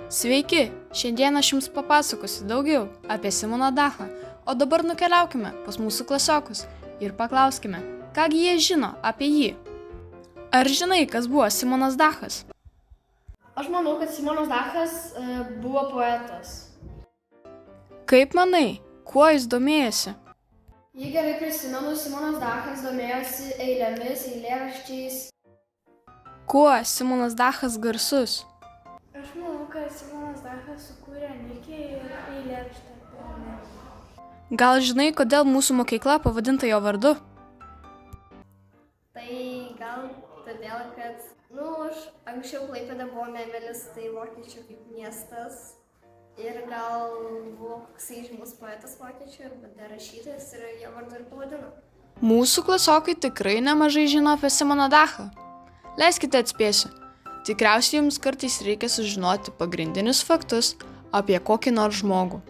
Sveiki, šiandien aš jums papasakosiu daugiau apie Simoną Dachą, o dabar nukeliaukime pas mūsų klasiokus ir paklauskime, kągi jie žino apie jį. Ar žinai, kas buvo Simonas Dachas? Aš manau, kad Simonas Dachas buvo poetas. Kaip manai, kuo jis domėjosi? Jei gerai prisimenu, Simonas Dachas domėjosi eilėmis, eilėraščiais. Kuo Simonas Dachas garsus? Aš manau, kad Simonas Dachas sukūrė Nikį ir eilėraštį apie Ameriką. Gal žinai, kodėl mūsų mokykla pavadinta jo vardu? Tai gal todėl, kad, aš anksčiau Klaipėda buvo Memelis, tai vokiečių kaip miestas. Ir gal buvo koksai žymus poetas vokiečių, bet dar rašytojas ir jo vardu ir pavadino. Mūsų klasiokai tikrai nemažai žino apie Simoną Dachą. Leiskite atspėsiu. Tikriausiai jums kartais reikia sužinoti pagrindinius faktus apie kokį nors žmogų.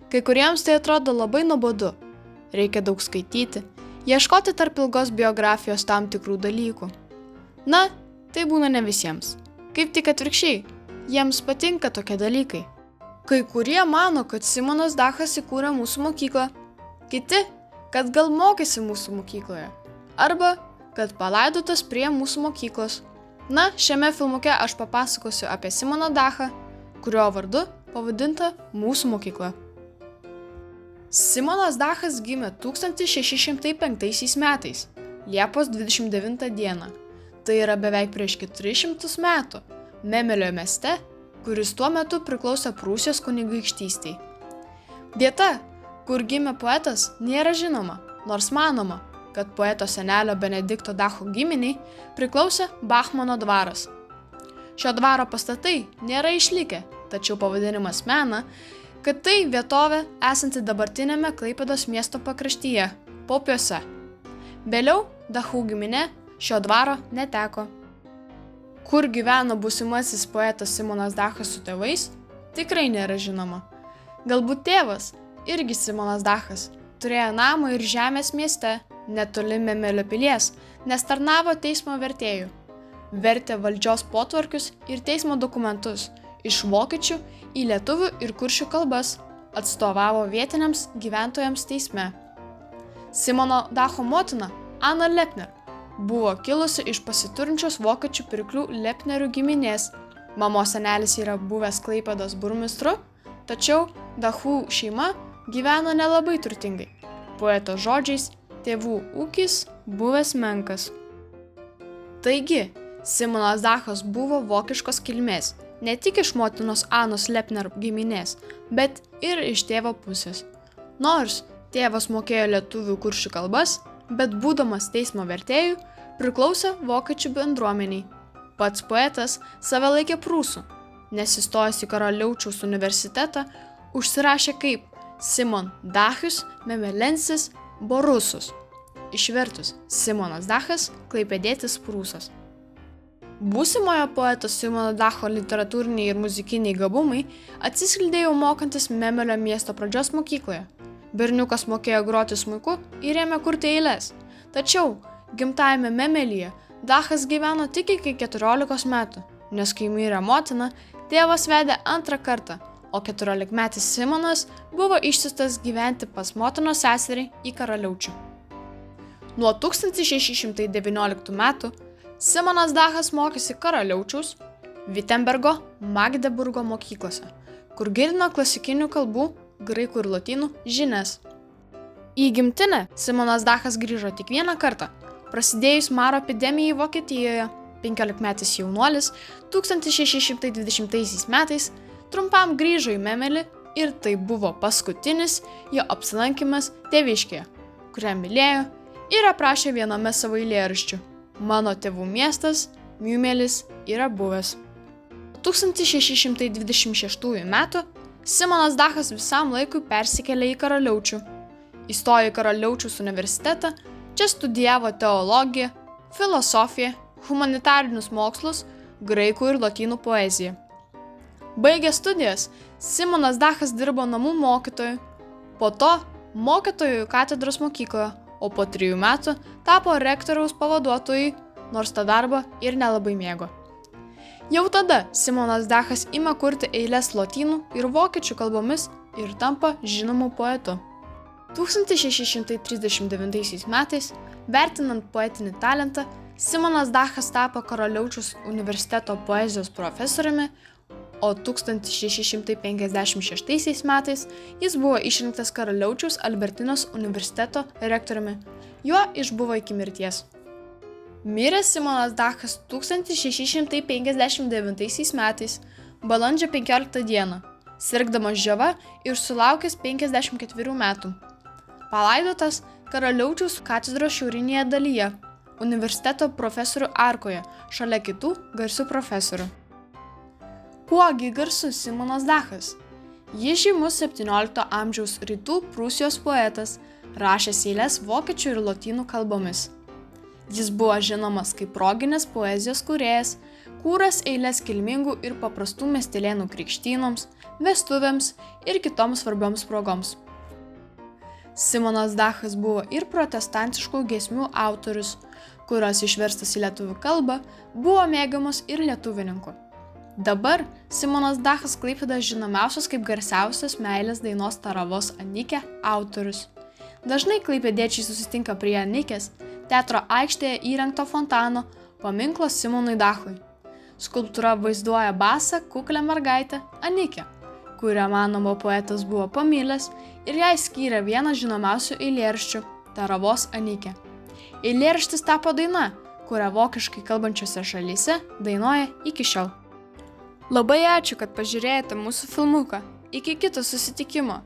Kai kuriems tai atrodo labai nuobodu. Reikia daug skaityti, ieškoti tarp ilgos biografijos tam tikrų dalykų. Na, tai būna ne visiems. Kaip tik atvirkščiai, jiems patinka tokie dalykai. Kai kurie mano, kad Simonas Dachas įkūrė mūsų mokyklą, kiti, kad gal mokėsi mūsų mokykloje, arba kad palaidotas prie mūsų mokyklos. Na, šiame filmuke aš papasakosiu apie Simoną Dachą, kurio vardu pavadinta mūsų mokykla. Simonas Dachas gimė 1605 metais, Liepos 29 dieną. Tai yra beveik prieš 400 metų, Memelio mieste, kuris tuo metu priklausė Prūsijos kunigaikštystei. Vieta, kur gimė poetas, nėra žinoma, nors manoma, kad poeto senelio Benedikto Dacho giminiai priklausė Bachmano dvaras. Šio dvaro pastatai nėra išlikę, tačiau pavadinimas mena, kad tai vietovė esanti dabartinėme Klaipėdos miesto pakraštyje, Paupiuose. Vėliau Dachų giminė šio dvaro neteko. Kur gyveno būsimasis poetas Simonas Dachas su tėvais, tikrai nėra žinoma. Galbūt tėvas, irgi Simonas Dachas, turėjo namą ir žemės mieste, netoli Memelio pilies, nes tarnavo teismo vertėjų. Vertė valdžios potvarkius ir teismo dokumentus iš vokiečių į lietuvių ir kuršių kalbas, atstovavo vietiniams gyventojams teisme. Simono Dacho motina, Ana Lepner, buvo kilusi iš pasiturinčios vokiečių pirklių Lepnerių giminės. Mamos senelis yra buvęs Klaipėdos burmistru, tačiau Dachų šeima gyveno nelabai turtingai. Poeto žodžiais, tėvų ūkis buvęs menkas. Taigi, Simonas Dachas buvo vokiškos kilmės, ne tik iš motinos Anos Lepner giminės, bet ir iš tėvo pusės. Nors tėvas mokėjo lietuvių kuršių kalbas, bet būdamas teismo vertėjų, priklausė vokiečių bendruomeniai. Pats poetas save laikė prūsų, nes įstojęs į Karaliaučiaus universitetą, užsirašė kaip Simon Dachus Memelensis Borusus. Išvertus Simonas Dachas, klaipėdietis prūsas. Būsimojo poeto Simono Dacho literatūriniai ir muzikiniai gabumai atsiskleidė jau mokantis Memelio miesto pradžios mokykloje. Berniukas mokėjo groti smuiku ir ėmė kurti eiles. Tačiau gimtajame Memelyje Dachas gyveno tik iki 14 metų, nes kai mirė motina, tėvas vedė antrą kartą, o 14-metis Simonas buvo išsiųstas gyventi pas motinos seserį į Karaliaučių. Nuo 1619 metų Simonas Dachas mokėsi Karaliaučiaus, Vitembergo, Magdeburgo mokyklose, kur gilino klasikinių kalbų, graikų ir lotynų žinias. Į gimtinę Simonas Dachas grįžo tik vieną kartą, prasidėjus maro epidemijai Vokietijoje. 15-metis jaunuolis 1620 metais trumpam grįžo į Memelį ir tai buvo paskutinis jo apsilankymas tėviškėje, kurią mylėjo ir aprašė viename savo eilėraščių. Mano tėvų miestas, Miumelis, yra buvęs. 1626 metų Simonas Dachas visam laikui persikėlė į Karaliaučių. Įstojo į Karaliaučiaus universitetą, čia studijavo teologiją, filosofiją, humanitarinius mokslus, graikų ir lotynų poeziją. Baigęs studijas, Simonas Dachas dirbo namų mokytoju, po to mokytojų katedros mokykloje, o po 3 metų tapo rektoriaus pavaduotoju, nors tą darbą ir nelabai mėgo. Jau tada Simonas Dachas ima kurti eiles lotynų ir vokiečių kalbomis ir tampa žinomu poetu. 1639 metais, vertinant poetinį talentą, Simonas Dachas tapo Karaliaučiaus universiteto poezijos profesoriumi, o 1656 metais jis buvo išrinktas Karaliaučiaus Albertinos universiteto rektoriumi. Juo išbuvo iki mirties. Mirė Simonas Dachas 1659 metais, balandžio 15 dieną, sirgdamas žieva ir sulaukęs 54 metų. Palaidotas Karaliaučiaus katedros šiaurinėje dalyje, universiteto profesorių arkoje, šalia kitų garsių profesorių. Kuogi garsus Simonas Dachas? Jis žymus 17 amžiaus rytų Prūsijos poetas, rašęs eiles vokiečių ir lotynų kalbomis. Jis buvo žinomas kaip proginės poezijos kūrėjas, kūręs eiles kilmingų ir paprastų miestelėnų krikštynoms, vestuvėms ir kitoms svarbioms progoms. Simonas Dachas buvo ir protestantiškų giesmių autorius, kurios išverstas į lietuvių kalbą buvo mėgiamos ir lietuvininkų. Dabar Simonas Dachas Klaipėdoje žinomiausias kaip garsiausias meilės dainos Taravos Anikė autorius. Dažnai klaipėdiečiai susitinka prie Anikės, teatro aikštėje įrengto fontano, paminklo Simonui Dachui. Skulptūra vaizduoja basą kuklią mergaitę Anikę, kurią manoma poetas buvo pamilęs ir jai skyrė vieną žinomiausių eilėraščių Taravos Anikė. Eilėraštis tapo daina, kurią vokiškai kalbančiose šalyse dainuoja iki šiol. Labai ačiū, kad pažiūrėjote mūsų filmuką. Iki kito susitikimo.